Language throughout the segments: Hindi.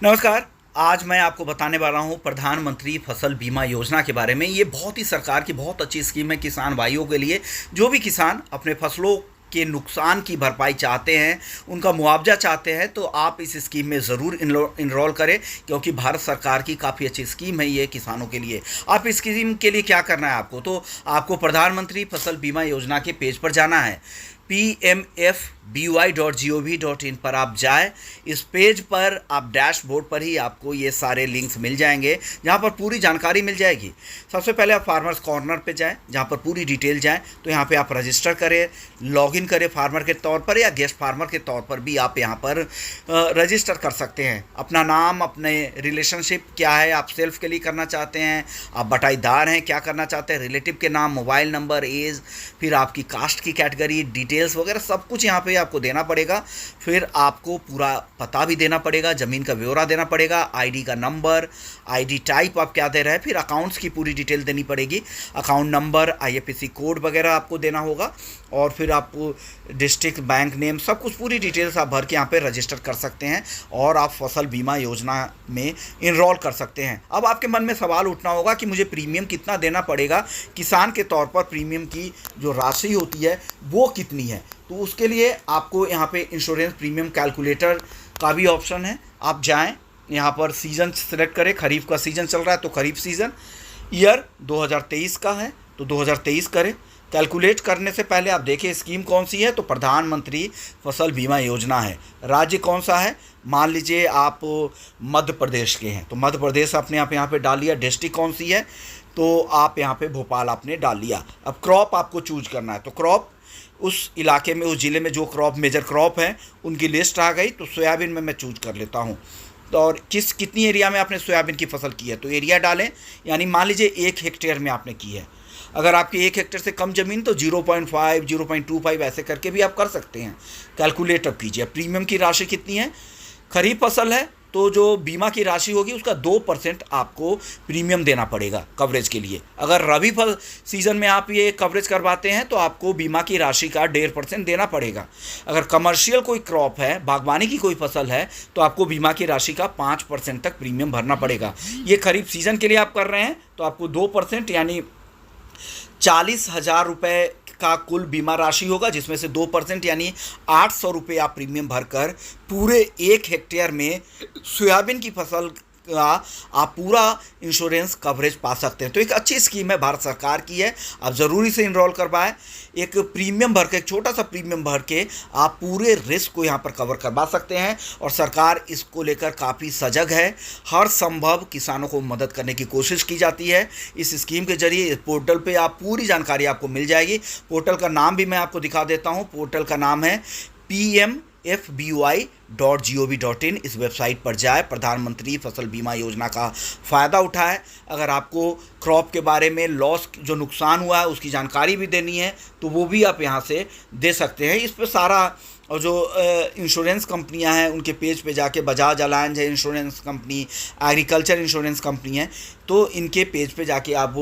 नमस्कार। आज मैं आपको बताने वाला हूं प्रधानमंत्री फसल बीमा योजना के बारे में। ये बहुत ही सरकार की बहुत अच्छी स्कीम है किसान भाइयों के लिए। जो भी किसान अपने फसलों के नुकसान की भरपाई चाहते हैं, उनका मुआवजा चाहते हैं, तो आप इस स्कीम में ज़रूर इनरोल करें, क्योंकि भारत सरकार की काफ़ी अच्छी स्कीम है ये किसानों के लिए। आप इस स्कीम के लिए क्या करना है आपको, तो आपको प्रधानमंत्री फसल बीमा योजना के पेज पर जाना है। pmfby.gov.in पर आप जाएं। इस पेज पर आप डैशबोर्ड पर ही आपको ये सारे लिंक्स मिल जाएंगे, जहाँ पर पूरी जानकारी मिल जाएगी। सबसे पहले आप फार्मर्स कॉर्नर पे जाएं, जहाँ पर पूरी डिटेल जाएं। तो यहाँ पे आप रजिस्टर करें, लॉगिन करें फार्मर के तौर पर या गेस्ट फार्मर के तौर पर भी आप यहाँ पर रजिस्टर कर सकते हैं। अपना नाम, अपने रिलेशनशिप क्या है, आप सेल्फ के लिए करना चाहते हैं, आप बटाईदार हैं, क्या करना चाहते हैं, रिलेटिव के नाम, मोबाइल नंबर, एज, फिर आपकी कास्ट की कैटेगरी, डिटेल्स वगैरह सब कुछ यहाँ पे आपको देना पड़ेगा। फिर आपको पूरा पता भी देना पड़ेगा, ज़मीन का ब्यौरा देना पड़ेगा, आईडी का नंबर, आईडी टाइप आप क्या दे रहे हैं, फिर अकाउंट्स की पूरी डिटेल देनी पड़ेगी, अकाउंट नंबर, आईएफएससी कोड वगैरह आपको देना होगा। और फिर आपको डिस्ट्रिक्ट, बैंक नेम, सब कुछ पूरी डिटेल्स आप भर के यहाँ पे रजिस्टर कर सकते हैं और आप फसल बीमा योजना में इनरोल कर सकते हैं। अब आपके मन में सवाल उठना होगा कि मुझे प्रीमियम कितना देना पड़ेगा, किसान के तौर पर प्रीमियम की जो राशि होती है वो कितनी है। तो उसके लिए आपको यहाँ पे इंश्योरेंस प्रीमियम कैलकुलेटर का भी ऑप्शन है। आप जाएं, यहाँ पर सीज़न सेलेक्ट करें, खरीफ का सीज़न चल रहा है तो खरीफ सीज़न, ईयर 2023 का है तो 2023 करें। कैलकुलेट करने से पहले आप देखें स्कीम कौन सी है, तो प्रधानमंत्री फसल बीमा योजना है। राज्य कौन सा है, मान लीजिए आप मध्य प्रदेश के हैं तो मध्य प्रदेश आपने आप यहाँ पे डाल लिया। डिस्ट्रिक्ट कौन सी है, तो आप यहाँ पे भोपाल आपने डाल लिया। अब क्रॉप आपको चूज करना है, तो क्रॉप उस इलाके में, उस ज़िले में जो क्रॉप मेजर क्रॉप है उनकी लिस्ट आ गई। तो सोयाबीन में मैं चूज कर लेता हूँ। तो और कितनी एरिया में आपने सोयाबीन की फसल की है, तो एरिया डालें, यानी मान लीजिए 1 हेक्टेयर में आपने की है। अगर आपकी 1 हेक्टेयर से कम ज़मीन तो 0.5, 0.25 ऐसे करके भी आप कर सकते हैं। कैलकुलेट अब कीजिए। प्रीमियम की राशि कितनी है, खरीफ फसल है तो जो बीमा की राशि होगी उसका 2% आपको प्रीमियम देना पड़ेगा कवरेज के लिए। अगर रबी फल सीज़न में आप ये कवरेज करवाते हैं तो आपको बीमा की राशि का 1.5% देना पड़ेगा। अगर कमर्शियल कोई क्रॉप है, बागवानी की कोई फसल है, तो आपको बीमा की राशि का 5% तक प्रीमियम भरना पड़ेगा। ये खरीफ सीज़न के लिए आप कर रहे हैं तो आपको 2% यानी 40,000 रुपये का कुल बीमा राशि होगा, जिसमें से 2% यानी 800 रुपये आप प्रीमियम भरकर पूरे 1 हेक्टेयर में सोयाबीन की फसल का आप पूरा इंश्योरेंस कवरेज पा सकते हैं। तो एक अच्छी स्कीम है, भारत सरकार की है, आप ज़रूरी से इनरोल करवाएं। एक प्रीमियम भर के, एक छोटा सा प्रीमियम भर के आप पूरे रिस्क को यहाँ पर कवर करवा सकते हैं। और सरकार इसको लेकर काफ़ी सजग है, हर संभव किसानों को मदद करने की कोशिश की जाती है। इस स्कीम के जरिए इस पोर्टल पे आप पूरी जानकारी आपको मिल जाएगी। पोर्टल का नाम भी मैं आपको दिखा देता हूँ। पोर्टल का नाम है pmfby.gov.in। इस वेबसाइट पर जाए, प्रधानमंत्री फसल बीमा योजना का फ़ायदा उठाए। अगर आपको क्रॉप के बारे में लॉस, जो नुकसान हुआ है उसकी जानकारी भी देनी है तो वो भी आप यहाँ से दे सकते हैं। इस पर सारा, और जो इंश्योरेंस कंपनियां हैं उनके पेज पे जाके, बजाज अलायंस है insurance company, agriculture insurance company है, तो इनके पेज पे जाके आप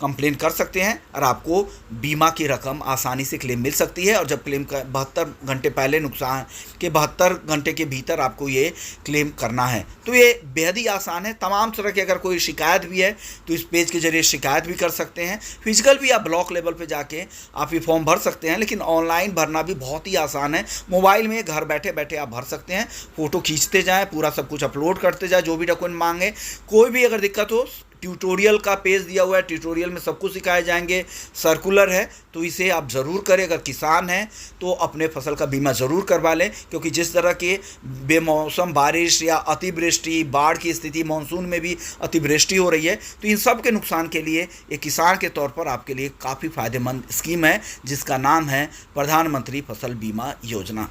कंप्लेन कर सकते हैं और आपको बीमा की रकम आसानी से क्लेम मिल सकती है। और जब क्लेम का 72 घंटे पहले, नुकसान के 72 घंटे के भीतर आपको ये क्लेम करना है। तो ये बेहद ही आसान है। तमाम तरह की अगर कोई शिकायत भी है तो इस पेज के जरिए शिकायत भी कर सकते हैं। फिजिकल भी आप ब्लॉक लेवल पे जाके आप ये फॉर्म भर सकते हैं, लेकिन ऑनलाइन भरना भी बहुत ही आसान है। मोबाइल में घर बैठे बैठे आप भर सकते हैं। फ़ोटो खींचते जाएँ, पूरा सब कुछ अपलोड करते जाए, जो भी डॉक्यूमेंट मांगे। कोई भी अगर दिक्कत हो, ट्यूटोरियल का पेज दिया हुआ है, ट्यूटोरियल में सब कुछ सिखाए जाएंगे। सर्कुलर है तो इसे आप ज़रूर करें। अगर किसान हैं तो अपने फसल का बीमा ज़रूर करवा लें, क्योंकि जिस तरह के बेमौसम बारिश या अतिवृष्टि, बाढ़ की स्थिति, मानसून में भी अतिवृष्टि हो रही है, तो इन सब के नुकसान के लिए एक किसान के तौर पर आपके लिए काफ़ी फ़ायदेमंद स्कीम है, जिसका नाम है प्रधानमंत्री फसल बीमा योजना।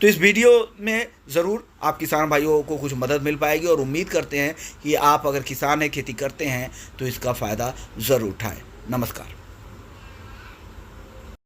तो इस वीडियो में ज़रूर आप किसान भाइयों को कुछ मदद मिल पाएगी और उम्मीद करते हैं कि आप अगर किसान हैं, खेती करते हैं, तो इसका फ़ायदा ज़रूर उठाएं। नमस्कार।